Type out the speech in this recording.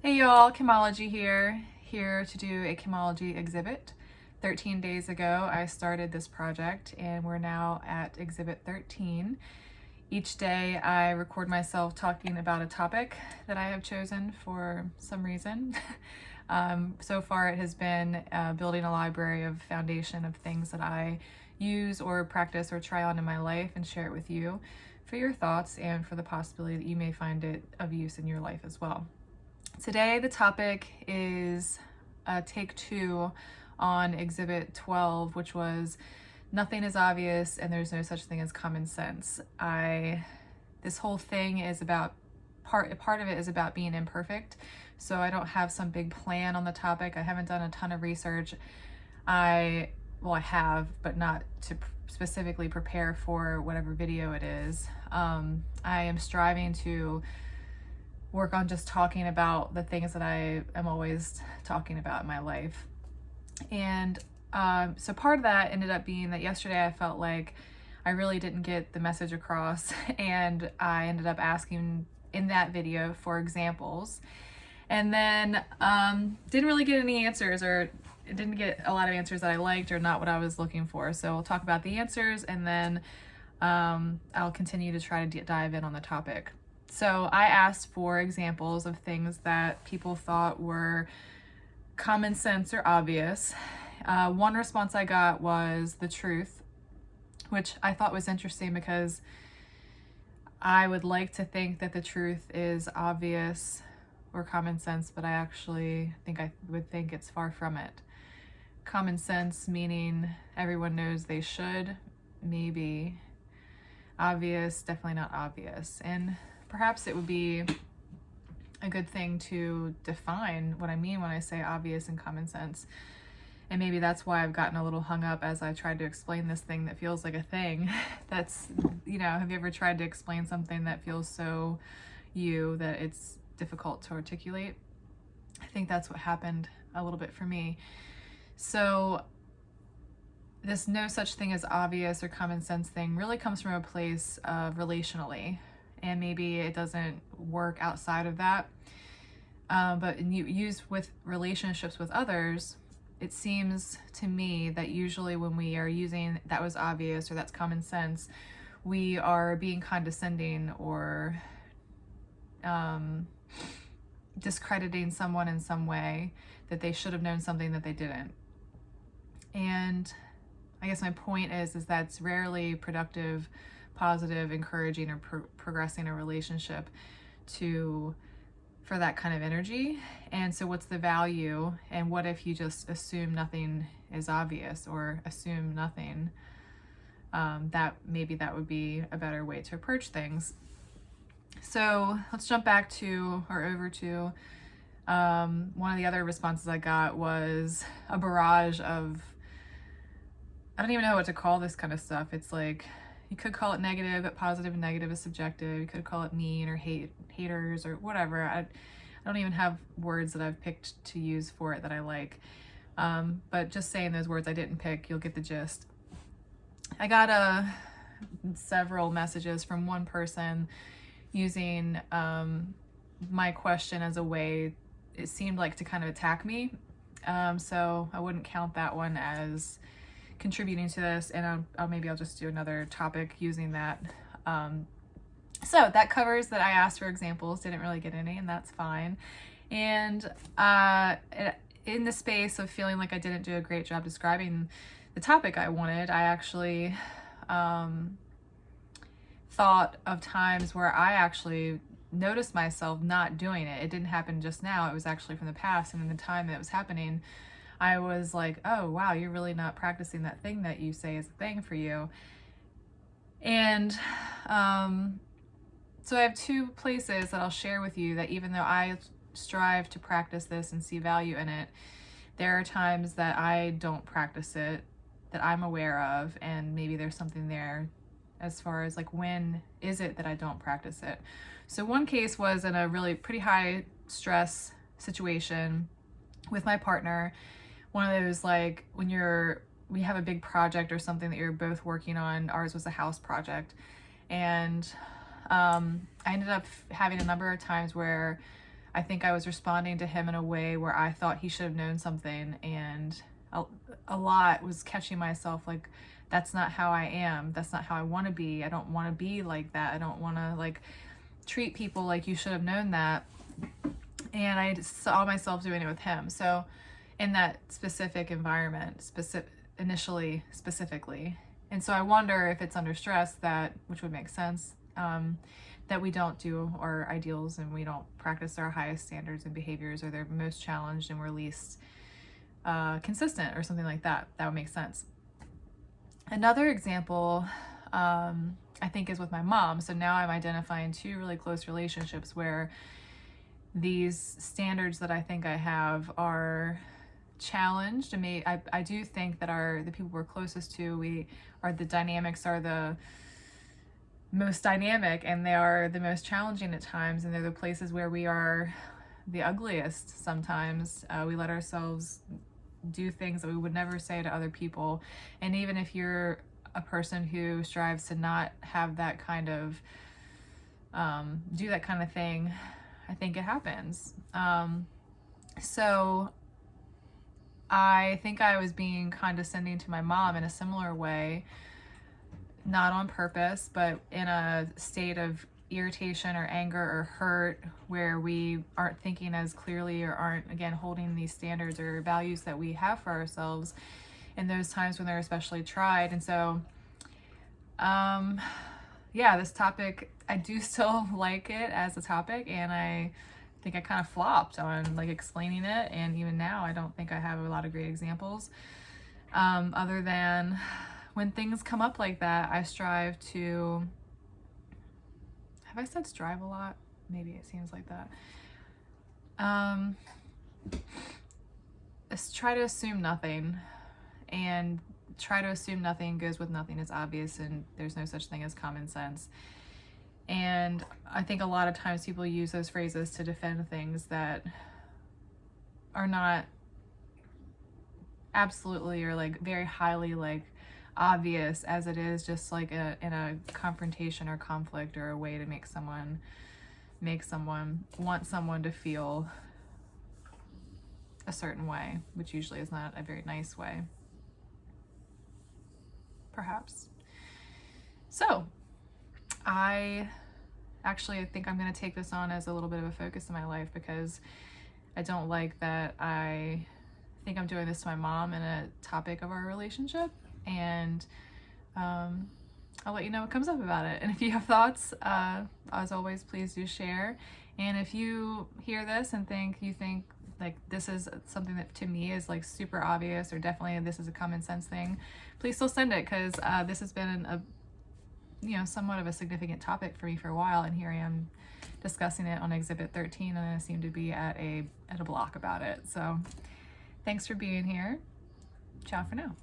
Hey y'all, Chemology here to do a Chemology exhibit. 13 days ago I started this project and we're now at exhibit 13. Each day I record myself talking about a topic that I have chosen for some reason. So far it has been building a library of foundation of things that I use or practice or try on in my life and share it with you for your thoughts and for the possibility that you may find it of use in your life as well. Today the topic is take 2 on exhibit 12, which was nothing is obvious and there's no such thing as common sense. This whole thing is about, part of it is about being imperfect, so I don't have some big plan on the topic. I haven't done a ton of research. I have, but not to specifically prepare for whatever video it is. I am striving to work on just talking about the things that I am always talking about in my life. And so part of that ended up being that yesterday I felt like I really didn't get the message across, and I ended up asking in that video for examples, and then didn't really get any answers, or didn't get a lot of answers that I liked or not what I was looking for. So I'll talk about the answers and then I'll continue to try to dive in on the topic. So I asked for examples of things that people thought were common sense or obvious. One response I got was the truth, which I thought was interesting because I would like to think that the truth is obvious or common sense, but I actually would think it's far from it. Common sense meaning everyone knows they should, maybe. Obvious, definitely not obvious. And perhaps it would be a good thing to define what I mean when I say obvious and common sense. And maybe that's why I've gotten a little hung up as I tried to explain this thing that feels like a thing. That's, have you ever tried to explain something that feels so you that it's difficult to articulate? I think that's what happened a little bit for me. So this no such thing as obvious or common sense thing really comes from a place of relationally. And maybe it doesn't work outside of that. But used with relationships with others, it seems to me that usually when we are using that was obvious or that's common sense, we are being condescending or discrediting someone in some way, that they should have known something that they didn't. And I guess my point is that's rarely productive, positive, encouraging, or progressing a relationship for that kind of energy. And so what's the value, and what if you just assume nothing is obvious or assume nothing? Maybe that would be a better way to approach things. So let's jump back over to one of the other responses I got was a barrage of, I don't even know what to call this kind of stuff. It's like, you could call it negative, but positive and negative is subjective. You could call it mean or haters or whatever. I don't even have words that I've picked to use for it that I like. But just saying those words I didn't pick, you'll get the gist. I got several messages from one person using my question as a way, it seemed like, to kind of attack me. So I wouldn't count that one as contributing to this, and maybe I'll just do another topic using that. So that covers that I asked for examples, didn't really get any, and that's fine. And in the space of feeling like I didn't do a great job describing the topic I wanted, I actually thought of times where I actually noticed myself not doing it. It didn't happen just now, it was actually from the past, and in the time that it was happening, I was like, oh wow, you're really not practicing that thing that you say is a thing for you. And so I have 2 places that I'll share with you that even though I strive to practice this and see value in it, there are times that I don't practice it, that I'm aware of, and maybe there's something there as far as like, when is it that I don't practice it? So one case was in a really pretty high stress situation with my partner. One of those, like, when we have a big project or something that you're both working on. Ours was a house project, and I ended up having a number of times where I think I was responding to him in a way where I thought he should have known something, and a lot was catching myself like, that's not how I am. That's not how I want to be. I don't want to be like that. I don't want to like treat people like you should have known that. And I saw myself doing it with him. So in that specific environment, specifically. And so I wonder if it's under stress that, which would make sense, that we don't do our ideals and we don't practice our highest standards and behaviors, or they're most challenged and we're least consistent or something like that. That would make sense. Another example, I think, is with my mom. So now I'm identifying two really close relationships where these standards that I think I have are challenged. I do think that the people we're closest to, the dynamics are the most dynamic, and they are the most challenging at times, and they're the places where we are the ugliest sometimes. We let ourselves do things that we would never say to other people. And even if you're a person who strives to not have that kind of do that kind of thing, I think it happens. So I think I was being condescending to my mom in a similar way, not on purpose, but in a state of irritation or anger or hurt, where we aren't thinking as clearly or aren't, again, holding these standards or values that we have for ourselves in those times when they're especially tried. And so, yeah, this topic, I do still like it as a topic, and I think I kind of flopped on like explaining it, and even now I don't think I have a lot of great examples, other than when things come up like that, I strive to, have I said strive a lot? Maybe it seems like that. Try to assume nothing, and try to assume nothing goes with nothing is obvious, and there's no such thing as common sense. And I think a lot of times people use those phrases to defend things that are not absolutely or like very highly like obvious, as it is just like in a confrontation or conflict, or a way to make someone want someone to feel a certain way, which usually is not a very nice way, perhaps. So I think I'm going to take this on as a little bit of a focus in my life, because I don't like that I think I'm doing this to my mom in a topic of our relationship. And I'll let you know what comes up about it. And if you have thoughts, as always, please do share. And if you hear this and you think like this is something that to me is like super obvious, or definitely this is a common sense thing, please still send it, because this has been somewhat of a significant topic for me for a while, and here I am discussing it on Exhibit 13, and I seem to be at a block about it. So thanks for being here. Ciao for now.